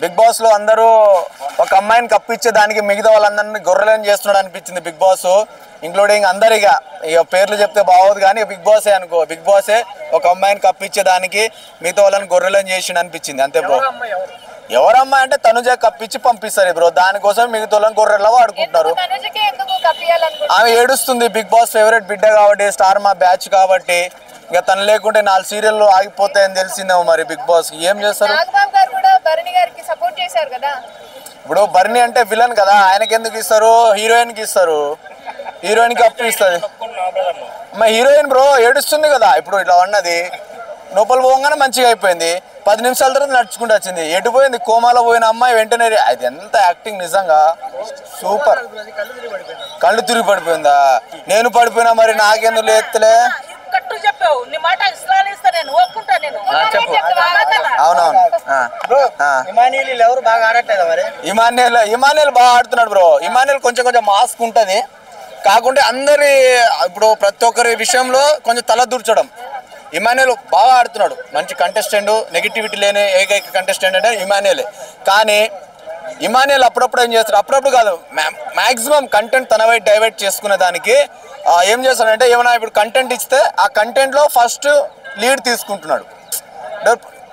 Big boss లో అందరూ ఒక అమ్మాయిని కప్పిచ్చే దానికి మిగతా వాళ్ళందరినీ గొర్రెలను చేస్తున్నాడు అనిపించింది బిగ్ బాస్, ఇంక్లూడింగ్ అందరిగా. ఇక పేర్లు చెప్తే బాగోదు కానీ బిగ్ బాసే అనుకో, బిగ్ బాసే ఒక అమ్మాయిని కప్పించేదానికి మిగతా వాళ్ళని గొర్రెలను చేసిండు అనిపించింది అంతే బ్రో. ఎవరమ్మాయి అంటే తనుజ కప్పించి పంపిస్తారు బ్రో, దానికోసం మిగతా వాళ్ళని గొర్రెల్లో వాడుకుంటున్నారు. ఆమె ఏడుస్తుంది, బిగ్ బాస్ ఫేవరెట్ బిడ్డ కాబట్టి, స్టార్ మా బ్యాచ్ కాబట్టి. ఇక తను లేకుంటే 4 సీరియల్ ఆగిపోతాయని తెలిసిందేమో మరి బిగ్ బాస్ ఏం చేస్తారు. ఇప్పుడు బర్నీ అంటే విలన్ కదా, ఆయనకి ఎందుకు ఇస్తారు, హీరోయిన్ కి ఇస్తారు, హీరోయిన్ కి అప్పు ఇస్తుంది. మా హీరోయిన్ బ్రో ఏడుస్తుంది కదా, ఇప్పుడు ఇట్లా ఉన్నది లోపల పోగానే మంచిగా అయిపోయింది, 10 నిమిషాల తర్వాత నడుచుకుంటూ వచ్చింది. ఎటు పోయింది, కోమాలో పోయిన అమ్మాయి వెంటనే అది ఎంత యాక్టింగ్ నిజంగా సూపర్. కళ్ళు తిరిగి పడిపోయిందా, నేను పడిపోయినా మరి నాకెందుకు లేస్తలే. అవునవును ఇమాన్యుల్ బాగా ఆడుతున్నాడు బ్రో. ఇమాన్యుల్ కొంచెం మాస్క్ ఉంటది, కాకుంటే అందరి ఇప్పుడు ప్రతి ఒక్కరి విషయంలో కొంచెం తల దూర్చడం. ఇమాన్యుల్ బాగా ఆడుతున్నాడు, మంచి కంటెస్టెంట్, నెగిటివిటీ లేని ఏకైక కంటెస్టెంట్ అంటే ఇమాన్యులే. కానీ ఇమాన్యుల్ అప్పుడప్పుడు ఏం చేస్తాడు, అప్పుడప్పుడు కాదు మ్యాక్సిమం కంటెంట్ తన వైపు డైవర్ట్ చేసుకునే దానికి ఏం చేస్తాడంటే, ఏమైనా ఇప్పుడు కంటెంట్ ఇస్తే ఆ కంటెంట్లో ఫస్ట్ లీడ్ తీసుకుంటున్నాడు.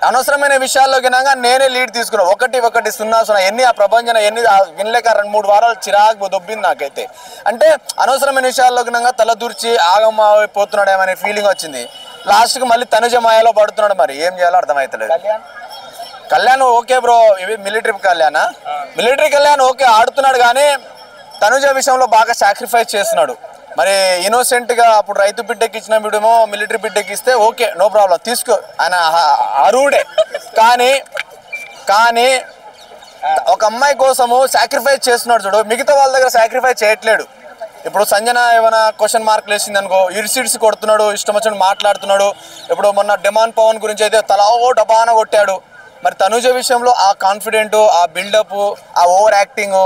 అనవసరమైన విషయాల్లో గినాగా నేనే లీడ్ తీసుకున్నాను, 1-0 ఎన్ని ఆ ప్రభంజన ఎన్ని వినలేక 2-3 వారాలు చిరాకు దొబ్బింది నాకైతే. అంటే అనవసరమైన విషయాల్లో గినాగా తలదూర్చి ఆగమైపోతున్నాడు ఏమనే ఫీలింగ్ వచ్చింది. లాస్ట్కి మళ్ళీ తనుజ మాయలో పడుతున్నాడు, మరి ఏం చేయాలో అర్థమవుతలేదు. కళ్యాణ్ ఓకే బ్రో, ఇవి మిలిటరీ కళ్యాణ్ ఓకే ఆడుతున్నాడు, కానీ తనుజ విషయంలో బాగా సాక్రిఫైస్ చేస్తున్నాడు. మరి ఇన్నోసెంట్గా అప్పుడు రైతు బిడ్డకి ఇచ్చిన వీడేమో మిలిటరీ బిడ్డకి ఇస్తే ఓకే నో ప్రాబ్లం తీసుకో, ఆయన అరువుడే. కానీ ఒక అమ్మాయి కోసము సాక్రిఫైస్ చేస్తున్నాడు చూడు, మిగతా వాళ్ళ దగ్గర సాక్రిఫైస్ చేయట్లేడు. ఇప్పుడు సంజన ఏమైనా క్వశ్చన్ మార్కులు వేసింది అనుకో, ఇరిసిడ్స్ కొడుతున్నాడు, ఇష్టం వచ్చినట్టు మాట్లాడుతున్నాడు. ఇప్పుడు మొన్న డిమాండ్ పవన్ గురించి అయితే తలా డబాన కొట్టాడు. మరి తనుజ విషయంలో ఆ కాన్ఫిడెంట్, ఆ బిల్డప్, ఆ ఓవర్ యాక్టింగ్,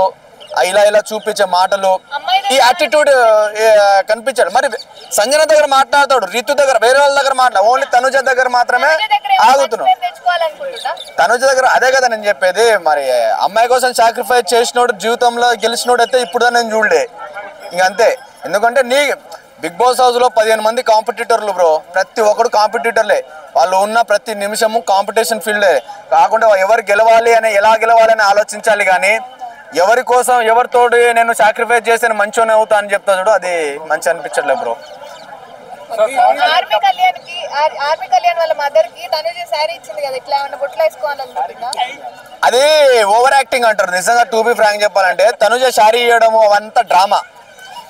ఇలా చూపించే మాటలు, ఈ యాటిట్యూడ్ కనిపించాడు. మరి సంజన దగ్గర మాట్లాడతాడు, రితు దగ్గర, వేరే వాళ్ళ దగ్గర మాట్లాడు, ఓన్లీ తనుజ దగ్గర మాత్రమే ఆగుతున్నాడు. తనుజ దగ్గర అదే కదా నేను చెప్పేది. మరి అమ్మాయి కోసం సాక్రిఫైస్ చేసినోడు, జీవితంలో గెలిచినోడు అయితే ఇప్పుడు నేను చూడలే ఇంకంతే. ఎందుకంటే బిగ్ బాస్ హౌస్లో 15 మంది కాంపిటీటర్లు బ్రో, ప్రతి ఒక్కడు కాంపిటీటర్లే. వాళ్ళు ఉన్న ప్రతి నిమిషము కాంపిటీషన్ ఫీల్డే. కాకుండా ఎవరు గెలవాలి అని, ఎలా గెలవాలి అని ఆలోచించాలి, కానీ ఎవరి కోసం ఎవరితోటి నేను సాక్రిఫైస్ చేస్తే మంచిగానే అవుతా అని చెప్తా చూడు, అది మంచి అనిపించట్లేదు బ్రో. అది ఓవర్ యాక్టింగ్ అంటారు. నిజంగా టు బి ఫ్రాంక్ చెప్పాలంటే తనుజ శారీ ఇవ్వడం అవంతా డ్రామా.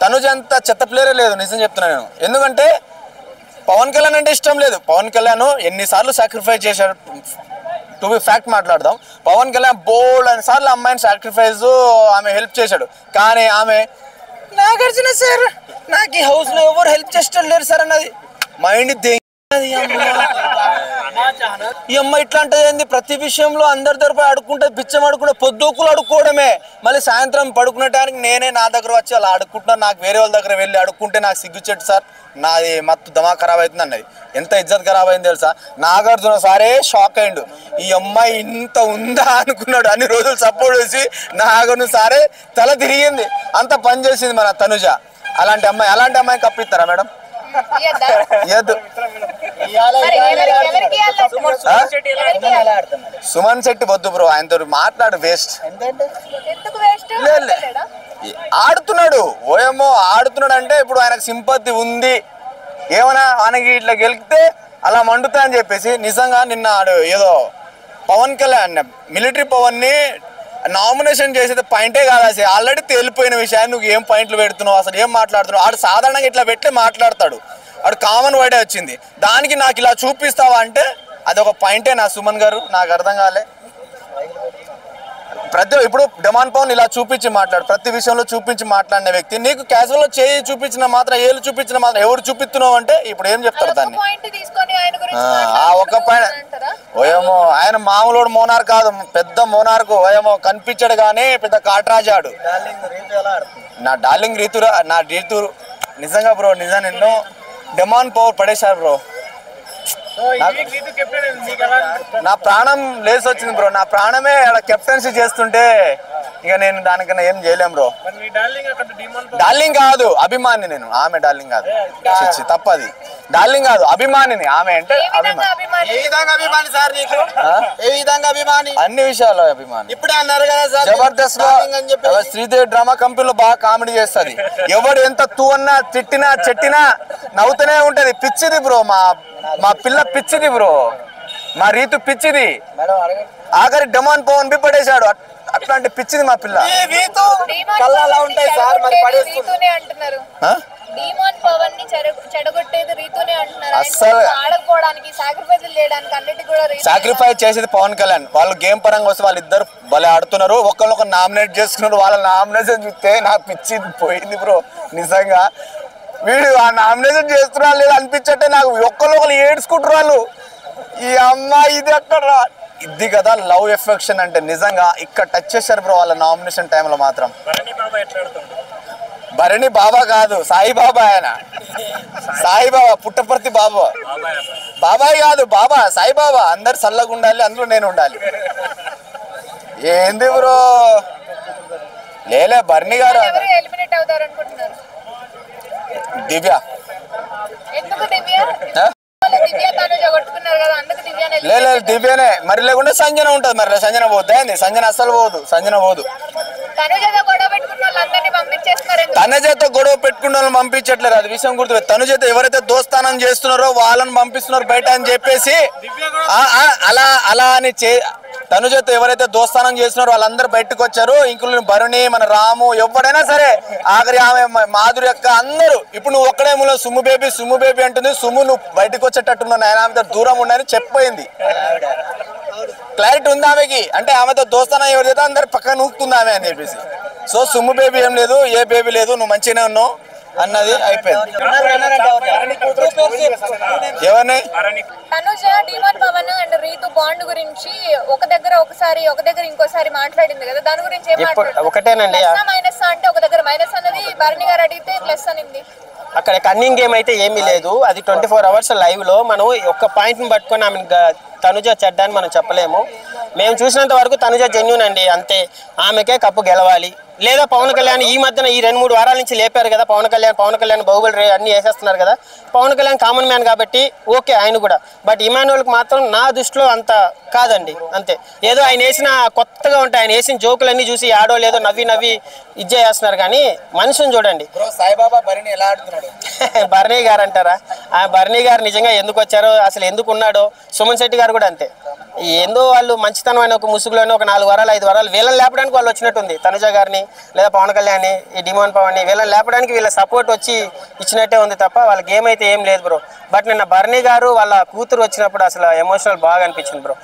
తనుజ అంత చెత్త ప్లేయరే లేదు, నిజం చెప్తున్నాను నేను. ఎందుకంటే పవన్ కళ్యాణ్ అంటే ఇష్టం లేదు. పవన్ కళ్యాణ్ ఎన్నిసార్లు సాక్రిఫైస్ చేశాడు, టు బి ఫ్యాక్ట్ మాట్లాడదాం. పవన్ కళ్యాణ్ బోల్డ్ అని సార్లు అమ్మాయిని సాక్రిఫైస్ ఆమె హెల్ప్ చేశాడు. కానీ ఆమె నాగార్జున సార్ నాకు ఈ హౌస్లో ఎవరు హెల్ప్ చేసేటం లేరు సార్ అన్నది. మైండ్ ఈ అమ్మ ఇట్లా అంటే ప్రతి విషయంలో అందరి తరపు అడుక్కుంటే, బిచ్చం అడుక్కుంటే, పొద్దుకులు అడుక్కోవడమే. మళ్ళీ సాయంత్రం పడుకునే టైంకి నేనే నా దగ్గర వచ్చి అలా అడుక్కుంటున్నాను. నాకు వేరే వాళ్ళ దగ్గర వెళ్ళి అడుక్కుంటే నాకు సిగ్గుచెట్టు సార్, నాది మత్తు దమా ఖరాబ్ అవుతుంది అన్నది. ఎంత ఇజ్జత్ ఖరాబ్ అయింది తెలుసా. నాగార్జున సారే షాక్ అయిండు, ఈ అమ్మాయి ఇంత ఉందా అనుకున్నాడు. అన్ని రోజులు సపోర్ట్ చేసి నాగార్జున సారే తల తిరిగింది, అంత పని చేసింది మన తనుజ. అలాంటి అమ్మాయి కప్పిస్తారా మేడం? సుమన్ శెట్టి వద్దు బ్రో, ఆయనతో మాట్లాడు వేస్ట్. ఆడుతున్నాడు ఓయేమో ఆడుతున్నాడు అంటే ఇప్పుడు ఆయనకు సింపతి ఉంది. ఏమైనా ఆయనకి ఇట్లా గెలిపితే అలా మండుతా అని చెప్పేసి నిజంగా నిన్న ఏదో పవన్ కళ్యాణ్ మిలిటరీ పవన్ని నామినేషన్ చేసేది పాయింటే కాదు. అసలు ఆల్రెడీ తేలిపోయిన విషయాన్ని నువ్వు ఏం పాయింట్లు పెడుతున్నావు, అసలు ఏం మాట్లాడుతున్నావు. ఆడు సాధారణంగా ఇట్లా పెట్టి మాట్లాడతాడు, ఆడు కామన్ వర్డే వచ్చింది. దానికి నాకు ఇలా చూపిస్తావా అంటే అదొక పాయింటే నా సుమన్ గారు, నాకు అర్థం కాలే. ఇప్పుడు డిమాండ్ పవన్ ఇలా చూపించి మాట్లాడు, ప్రతి విషయంలో చూపించి మాట్లాడిన వ్యక్తి నీకు క్యాజువల్ చేయి చూపించిన మాత్రం, ఏళ్ళు చూపించిన మాత్రం ఎవరు చూపిస్తున్నావు అంటే ఇప్పుడు ఏం చెప్తారు దాన్ని? ఒక పాయింట్ ఓయేమో ఆయన మామూలు మోనార్ కాదు, పెద్ద మోనార్కు. ఓయేమో కనిపించాడు కానీ పెద్ద కాట్రాజాడు. నా డార్లింగ్ రీతురా, నా రీతు నిజంగా బ్రో, నిజంగా నిన్ను డిమాండ్ పవర్ పడేశారు బ్రో. నా ప్రాణం లేసి వచ్చింది బ్రో. నా ప్రాణమే అక్కడ కెప్టెన్సీ చేస్తుంటే ఇక నేను దానికన్నా ఏం చేయలేం బ్రో. డార్లింగ్ కాదు, అభిమాని నేను. ఆమె డార్లింగ్ కాదు, తప్పది. డార్లింగ్ కాదు, అభిమానిని. ఆమె అంటే అన్ని విషయాల్లో అభిమాని. ఇప్పుడే అన్నారు కదా జబర్దస్త్ లో శ్రీదేవి డ్రామా కంపెనీలో బాగా కామెడీ చేస్తుంది. ఎవడు ఎంత తూ అన్నా తిట్టినా చెట్టినా నవ్వుతూనే ఉంటది. పిచ్చిది బ్రో, మా పిల్ల పిచ్చిది బ్రో. మా రీతు పిచ్చిది. ఆఖరి డమాన్ పవన్ బి పడేశాడు. అట్లాంటి పిచ్చిది మా పిల్ల. సాక్రిఫైస్ చేసేది పవన్ కళ్యాణ్. వాళ్ళు గేమ్ పరంగా వస్తే వాళ్ళిద్దరు భలే ఆడుతున్నారు. ఒకళ్ళొకరు నామినేట్ చేసుకున్నారు. వాళ్ళ నామినేషన్ చూస్తే నా పిచ్చి పోయింది బ్రో నిజంగా. వీడు ఆ నామినేషన్ చేస్తున్నా లేదు అనిపించట్టే నాకు. ఒక్కరు ఏడ్చుకుంటారు వాళ్ళు. ఈ అమ్మాయి ఇది అక్కడ ఇది కదా లవ్ ఎఫెక్షన్ అంటే. నిజంగా ఇక్కడ టచ్ చేశారు బ్రో వాళ్ళ నామినేషన్ టైంలో మాత్రం. భరణి బాబా కాదు, సాయిబాబా. ఆయన సాయిబాబా, పుట్టపర్తి బాబా. బాబాయ్ కాదు, బాబా సాయిబాబా. అందరు చల్లగా ఉండాలి, అందులో నేను ఉండాలి. ఏంది బ్రో? లేలే భరణి గారు. దివ్య లేదు దివ్యనే. మరి లేకుండా సంజన ఉంటది. మరి సంజన పోద్దా? సంజన అస్సలు పోదు. సంజన పోదు. తనుజతో గొడవ పెట్టుకున్న వాళ్ళని పంపించట్లేదు. అది విషయం గుర్తు. తనుజతో ఎవరైతే దోస్తానం చేస్తున్నారో వాళ్ళని పంపిస్తున్నారు బయట అని చెప్పేసి అలా అని తనుజతో ఎవరైతే దోస్తానం చేస్తున్నారో వాళ్ళందరూ బయటకు వచ్చారు. ఇంక్లూడింగ్ భరణి, మన రాము, ఎవరైనా సరే. ఆఖరి ఆమె మాధురి యొక్క అందరూ. ఇప్పుడు నువ్వు ఒక్కడే మూల సుమ్ము బేబీ అంటుంది. సుమ్ము నువ్వు బయటకు వచ్చేటట్టున్నావు, ఆయన ఆమెతో దూరం ఉండని చెప్పిపోయింది. క్లారిటీ ఉంది ఆమెకి. అంటే ఆమెతో దోస్తానం ఎవరైతే అందరు పక్కన నూకుతుంది ఆమె అని చెప్పేసి. సో సుమ్ము బేబీ ఏం లేదు, ఏ బేబీ లేదు, నువ్వు మంచిగానే ఉన్నావు అన్నది అయిపోయింది. ఎవరిని తనుజ డిమాన్ పవన్ అండ్ రీతు బాండ్ గురించి ఒక దగ్గర ఇంకోసారి మాట్లాడింది కదా, దాని గురించి ఒకటేనండి. మైనస్ అంటే ఒక దగ్గర మైనస్ అన్నది భరణి గారు అడిగితే ప్లస్ అనింది. అక్కడ కన్నింగ్ గేమ్ అయితే ఏమీ లేదు. అది 24 hours లైవ్ లో మనం ఒక్క పాయింట్ ని పట్టుకొని ఆమె తనుజ చెడ్డాన్ని మనం చెప్పలేము. మేము చూసినంత వరకు తనుజ జెన్యూన్ అండి, అంతే. ఆమెకే కప్పు గెలవాలి. లేదా పవన్ కళ్యాణ్ ఈ మధ్యన ఈ 2-3 వారాల నుంచి లేపారు కదా పవన్ కళ్యాణ్ బాహుబలి అన్ని వేసేస్తున్నారు కదా. పవన్ కళ్యాణ్ కామన్ మ్యాన్ కాబట్టి ఓకే ఆయన కూడా. బట్ ఇమాన్యుయల్కి మాత్రం నా దృష్టిలో అంత కాదండి, అంతే. ఏదో ఆయన వేసిన కొత్తగా ఉంటాయి, ఆయన వేసిన జోకులన్నీ చూసి ఆడో లేదో నవ్వి ఇజ్జే చేస్తున్నారు. కానీ మనుషుని చూడండి. సాయిబాబా భరణి ఎలా ఆడుతున్నాడు? భరణి గారు అంటారా? ఆ భరణి గారు నిజంగా ఎందుకు వచ్చారో, అసలు ఎందుకు ఉన్నాడో. సుమన్ శెట్టి గారు కూడా అంతే. ఏందో వాళ్ళు మంచితనం అయిన ఒక ముసుగులోనే ఒక 4 వారాలు 5 వారాలు వీళ్ళని లేపడానికి వాళ్ళు వచ్చినట్టుంది. తనుజ గారిని లేదా పవన్ కళ్యాణ్ని, ఈ డిమాన్ పవన్ని వీళ్ళని లేపడానికి వీళ్ళ సపోర్ట్ వచ్చి ఇచ్చినట్టే ఉంది తప్ప వాళ్ళ గేమ్ అయితే ఏం లేదు బ్రో. బట్ నిన్న భరణి గారు వాళ్ళ కూతురు వచ్చినప్పుడు అసలు ఎమోషనల్ బాగా అనిపించింది బ్రో.